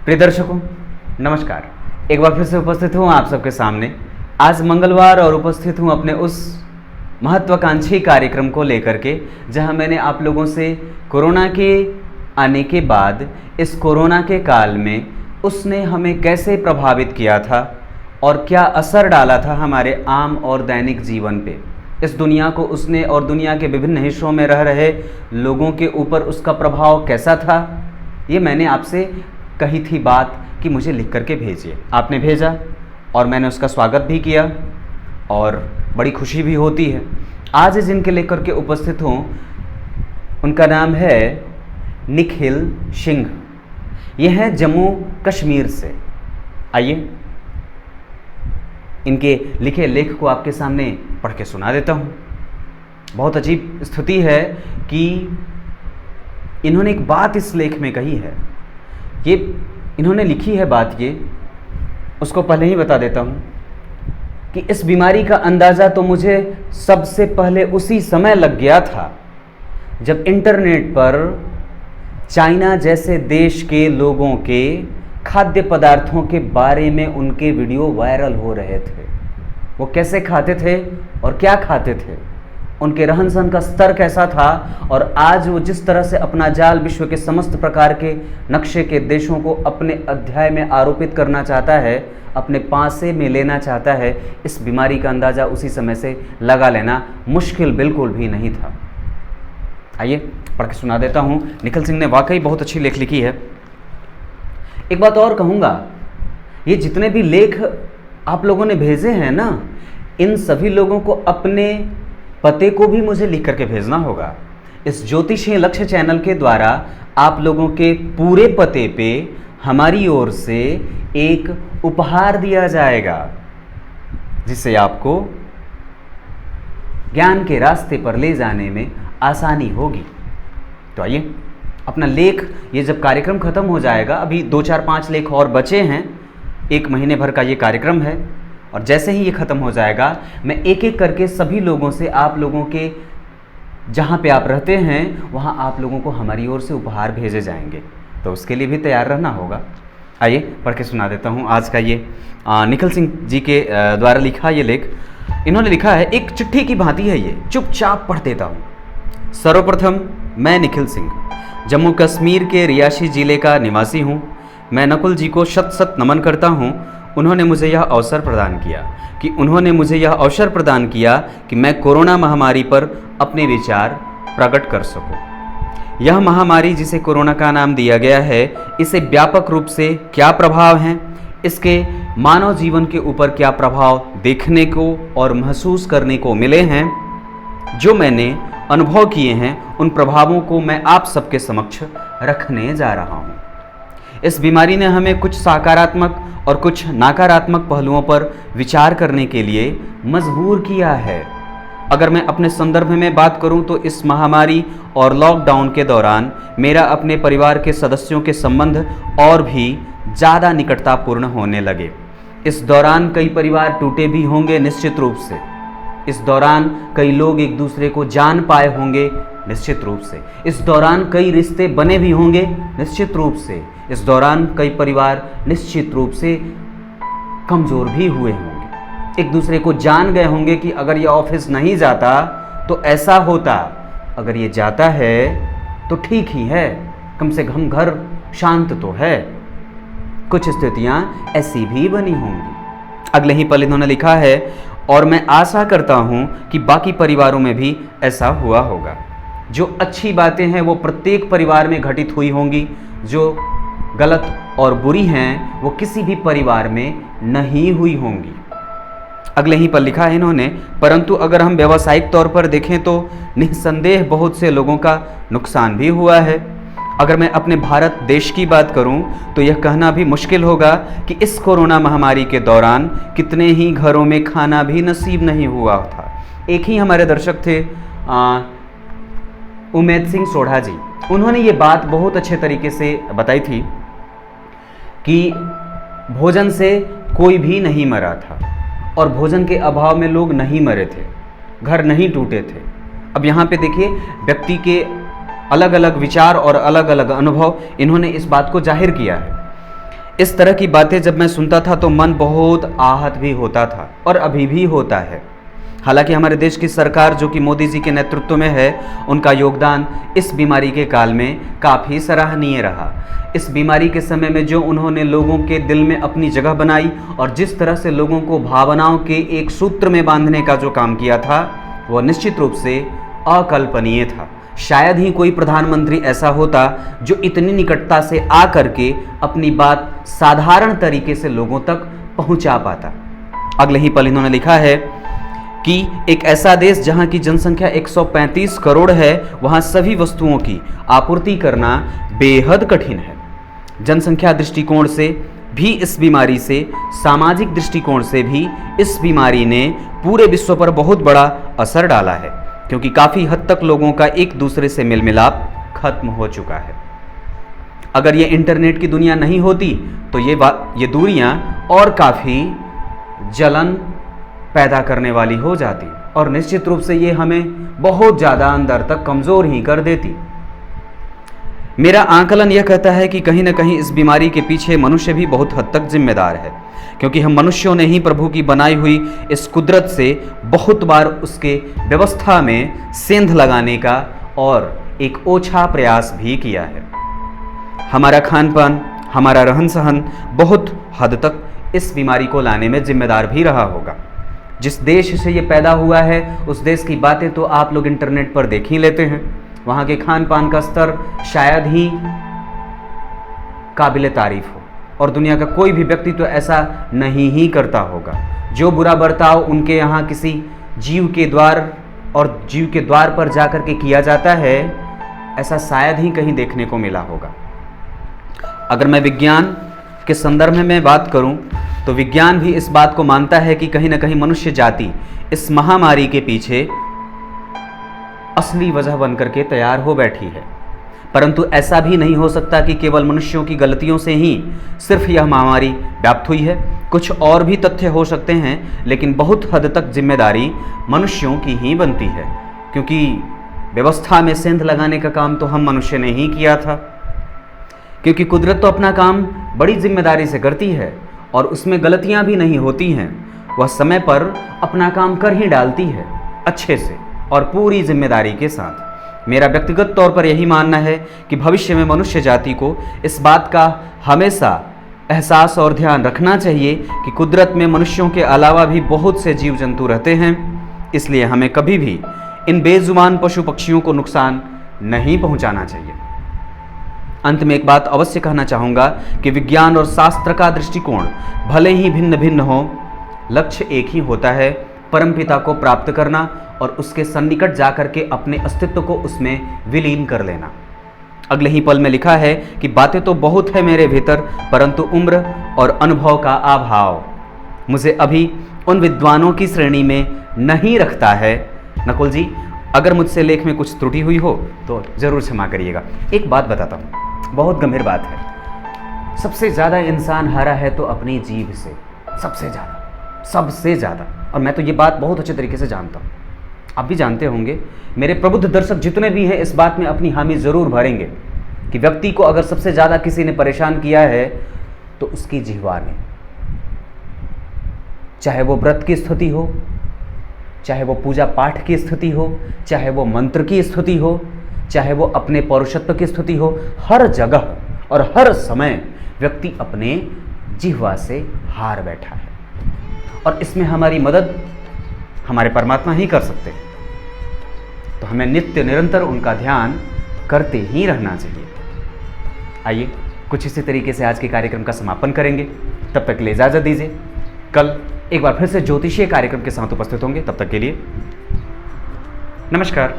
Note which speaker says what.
Speaker 1: प्रिय दर्शकों, नमस्कार। एक बार फिर से उपस्थित हूँ आप सबके सामने आज मंगलवार और उपस्थित हूँ अपने उस महत्वाकांक्षी कार्यक्रम को लेकर के, जहाँ मैंने आप लोगों से कोरोना के आने के बाद इस कोरोना के काल में उसने हमें कैसे प्रभावित किया था और क्या असर डाला था हमारे आम और दैनिक जीवन पे, इस दुनिया को उसने और दुनिया के विभिन्न हिस्सों में रह रहे लोगों के ऊपर उसका प्रभाव कैसा था। ये मैंने आपसे कही थी बात कि मुझे लिख करके भेजिए। आपने भेजा और मैंने उसका स्वागत भी किया और बड़ी खुशी भी होती है। आज जिनके लेकर के उपस्थित हूँ उनका नाम है निखिल सिंह। ये हैं जम्मू कश्मीर से। आइए इनके लिखे लेख को आपके सामने पढ़ के सुना देता हूँ। बहुत अजीब स्थिति है कि इन्होंने एक बात इस लेख में कही है। ये इन्होंने लिखी है बात, ये उसको पहले ही बता देता हूँ कि इस बीमारी का अंदाज़ा तो मुझे सबसे पहले उसी समय लग गया था जब इंटरनेट पर चाइना जैसे देश के लोगों के खाद्य पदार्थों के बारे में उनके वीडियो वायरल हो रहे थे। वो कैसे खाते थे और क्या खाते थे, उनके रहन सहन का स्तर कैसा था, और आज वो जिस तरह से अपना जाल विश्व के समस्त प्रकार के नक्शे के देशों को अपने अध्याय में आरोपित करना चाहता है, अपने पासे में लेना चाहता है। इस बीमारी का अंदाज़ा उसी समय से लगा लेना मुश्किल बिल्कुल भी नहीं था। आइए पढ़ के सुना देता हूँ। निखिल सिंह ने वाकई बहुत अच्छी लेख लिखी है। एक बात और कहूँगा, ये जितने भी लेख आप लोगों ने भेजे हैं ना, इन सभी लोगों को अपने पते को भी मुझे लिख करके भेजना होगा। इस ज्योतिषीय लक्ष्य चैनल के द्वारा आप लोगों के पूरे पते पे हमारी ओर से एक उपहार दिया जाएगा, जिससे आपको ज्ञान के रास्ते पर ले जाने में आसानी होगी। तो आइए अपना लेख, ये जब कार्यक्रम खत्म हो जाएगा, अभी 2 4 5 लेख और बचे हैं, 1 महीने भर का ये कार्यक्रम है, और जैसे ही ये ख़त्म हो जाएगा मैं एक एक करके सभी लोगों से, आप लोगों के जहाँ पे आप रहते हैं वहाँ आप लोगों को हमारी ओर से उपहार भेजे जाएंगे। तो उसके लिए भी तैयार रहना होगा। आइए पढ़ के सुना देता हूँ आज का ये निखिल सिंह जी के द्वारा लिखा ये लेख। इन्होंने लिखा है, एक चिट्ठी की भांति है ये, चुपचाप पढ़ देता हूँ। सर्वप्रथम मैं निखिल सिंह जम्मू कश्मीर के रियासी ज़िले का निवासी हूँ। मैं नकुल जी को शत शत नमन करता हूँ। उन्होंने मुझे यह अवसर प्रदान किया कि मैं कोरोना महामारी पर अपने विचार प्रकट कर सकूं। यह महामारी, जिसे कोरोना का नाम दिया गया है, इसे व्यापक रूप से क्या प्रभाव हैं, इसके मानव जीवन के ऊपर क्या प्रभाव देखने को और महसूस करने को मिले हैं, जो मैंने अनुभव किए हैं, उन प्रभावों को मैं आप सबके समक्ष रखने जा रहा हूँ। इस बीमारी ने हमें कुछ सकारात्मक और कुछ नकारात्मक पहलुओं पर विचार करने के लिए मजबूर किया है। अगर मैं अपने संदर्भ में बात करूं तो इस महामारी और लॉकडाउन के दौरान मेरा अपने परिवार के सदस्यों के संबंध और भी ज़्यादा निकटतापूर्ण होने लगे। इस दौरान कई परिवार टूटे भी होंगे निश्चित रूप से। इस दौरान कई लोग एक दूसरे को जान पाए होंगे निश्चित रूप से। इस दौरान कई रिश्ते बने भी होंगे निश्चित रूप से। इस दौरान कई परिवार निश्चित रूप से कमज़ोर भी हुए होंगे, एक दूसरे को जान गए होंगे कि अगर ये ऑफिस नहीं जाता तो ऐसा होता, अगर ये जाता है तो ठीक ही है, कम से कम घर शांत तो है। कुछ स्थितियाँ ऐसी भी बनी होंगी। अगले ही पल इन्होंने लिखा है, और मैं आशा करता हूँ कि बाकी परिवारों में भी ऐसा हुआ होगा। जो अच्छी बातें हैं वो प्रत्येक परिवार में घटित हुई होंगी, जो गलत और बुरी हैं वो किसी भी परिवार में नहीं हुई होंगी। अगले ही पर लिखा है इन्होंने, परंतु अगर हम व्यावसायिक तौर पर देखें तो निस्संदेह बहुत से लोगों का नुकसान भी हुआ है। अगर मैं अपने भारत देश की बात करूं तो यह कहना भी मुश्किल होगा कि इस कोरोना महामारी के दौरान कितने ही घरों में खाना भी नसीब नहीं हुआ था। एक ही हमारे दर्शक थे उमेद सिंह सोढ़ा जी, उन्होंने ये बात बहुत अच्छे तरीके से बताई थी कि भोजन से कोई भी नहीं मरा था और भोजन के अभाव में लोग नहीं मरे थे, घर नहीं टूटे थे। अब यहाँ पे देखिए, व्यक्ति के अलग अलग विचार और अलग अलग अनुभव, इन्होंने इस बात को जाहिर किया है। इस तरह की बातें जब मैं सुनता था तो मन बहुत आहत भी होता था और अभी भी होता है। हालांकि हमारे देश की सरकार जो कि मोदी जी के नेतृत्व में है, उनका योगदान इस बीमारी के काल में काफ़ी सराहनीय रहा। इस बीमारी के समय में जो उन्होंने लोगों के दिल में अपनी जगह बनाई और जिस तरह से लोगों को भावनाओं के एक सूत्र में बांधने का जो काम किया था, वह निश्चित रूप से अकल्पनीय था। शायद ही कोई प्रधानमंत्री ऐसा होता जो इतनी निकटता से आ करके अपनी बात साधारण तरीके से लोगों तक पहुंचा पाता। अगले ही पल इन्होंने लिखा है कि एक ऐसा देश जहां की जनसंख्या 135 करोड़ है, वहां सभी वस्तुओं की आपूर्ति करना बेहद कठिन है। जनसंख्या दृष्टिकोण से भी इस बीमारी से, सामाजिक दृष्टिकोण से भी इस बीमारी ने पूरे विश्व पर बहुत बड़ा असर डाला है, क्योंकि काफ़ी हद तक लोगों का एक दूसरे से मेल मिलाप खत्म हो चुका है। अगर ये इंटरनेट की दुनिया नहीं होती तो ये दूरियां और काफ़ी जलन पैदा करने वाली हो जाती और निश्चित रूप से ये हमें बहुत ज़्यादा अंदर तक कमज़ोर ही कर देती। मेरा आकलन यह कहता है कि कहीं ना कहीं इस बीमारी के पीछे मनुष्य भी बहुत हद तक जिम्मेदार है, क्योंकि हम मनुष्यों ने ही प्रभु की बनाई हुई इस कुदरत से बहुत बार उसके व्यवस्था में सेंध लगाने का और एक ओछा प्रयास भी किया है। हमारा खान पान, हमारा रहन सहन बहुत हद तक इस बीमारी को लाने में जिम्मेदार भी रहा होगा। जिस देश से ये पैदा हुआ है उस देश की बातें तो आप लोग इंटरनेट पर देख ही लेते हैं। वहाँ के खान पान का स्तर शायद ही काबिल तारीफ हो और दुनिया का कोई भी व्यक्ति तो ऐसा नहीं ही करता होगा। जो बुरा बर्ताव उनके यहाँ किसी जीव के द्वार पर जाकर के किया जाता है, ऐसा शायद ही कहीं देखने को मिला होगा। अगर मैं विज्ञान के संदर्भ में बात करूं तो विज्ञान भी इस बात को मानता है कि कहीं ना कहीं मनुष्य जाति इस महामारी के पीछे असली वजह बनकर के तैयार हो बैठी है। परंतु ऐसा भी नहीं हो सकता कि केवल मनुष्यों की गलतियों से ही सिर्फ यह महामारी व्याप्त हुई है। कुछ और भी तथ्य हो सकते हैं, लेकिन बहुत हद तक जिम्मेदारी मनुष्यों की ही बनती है, क्योंकि व्यवस्था में सेंध लगाने का काम तो हम मनुष्य ने ही किया था। क्योंकि कुदरत तो अपना काम बड़ी जिम्मेदारी से करती है और उसमें गलतियां भी नहीं होती हैं। वह समय पर अपना काम कर ही डालती है, अच्छे से और पूरी जिम्मेदारी के साथ। मेरा व्यक्तिगत तौर पर यही मानना है कि भविष्य में मनुष्य जाति को इस बात का हमेशा एहसास और ध्यान रखना चाहिए कि कुदरत में मनुष्यों के अलावा भी बहुत से जीव जंतु रहते हैं, इसलिए हमें कभी भी इन बेजुबान पशु पक्षियों को नुकसान नहीं पहुंचाना चाहिए। अंत में एक बात अवश्य कहना चाहूँगा कि विज्ञान और शास्त्र का दृष्टिकोण भले ही भिन्न भिन्न हो, लक्ष्य एक ही होता है, परमपिता को प्राप्त करना और उसके सन्निकट जाकर के अपने अस्तित्व को उसमें विलीन कर लेना। अगले ही पल में लिखा है कि बातें तो बहुत है मेरे भीतर, परंतु उम्र और अनुभव का अभाव मुझे अभी उन विद्वानों की श्रेणी में नहीं रखता है। नकुल जी, अगर मुझसे लेख में कुछ त्रुटि हुई हो तो ज़रूर क्षमा करिएगा। एक बात बताता हूँ, बहुत गंभीर बात है। सबसे ज़्यादा इंसान हारा है तो अपनी जीभ से, सबसे ज़्यादा। और मैं तो ये बात बहुत अच्छे तरीके से जानता हूँ, आप भी जानते होंगे। मेरे प्रबुद्ध दर्शक जितने भी हैं इस बात में अपनी हामी ज़रूर भरेंगे कि व्यक्ति को अगर सबसे ज़्यादा किसी ने परेशान किया है तो उसकी जिह्वा ने, चाहे वो व्रत की स्थिति हो, चाहे वो पूजा पाठ की स्थिति हो, चाहे वो मंत्र की स्थिति हो, चाहे वो अपने पौरुषत्व की स्थिति हो, हर जगह और हर समय व्यक्ति अपने जिह्वा से हार बैठा है। और इसमें हमारी मदद हमारे परमात्मा ही कर सकते हैं। तो हमें नित्य निरंतर उनका ध्यान करते ही रहना चाहिए। आइए कुछ इसी तरीके से आज के कार्यक्रम का समापन करेंगे। तब तक के लिए इजाज़त दीजिए। कल एक बार फिर से ज्योतिषीय कार्यक्रम के साथ उपस्थित होंगे। तब तक के लिए नमस्कार।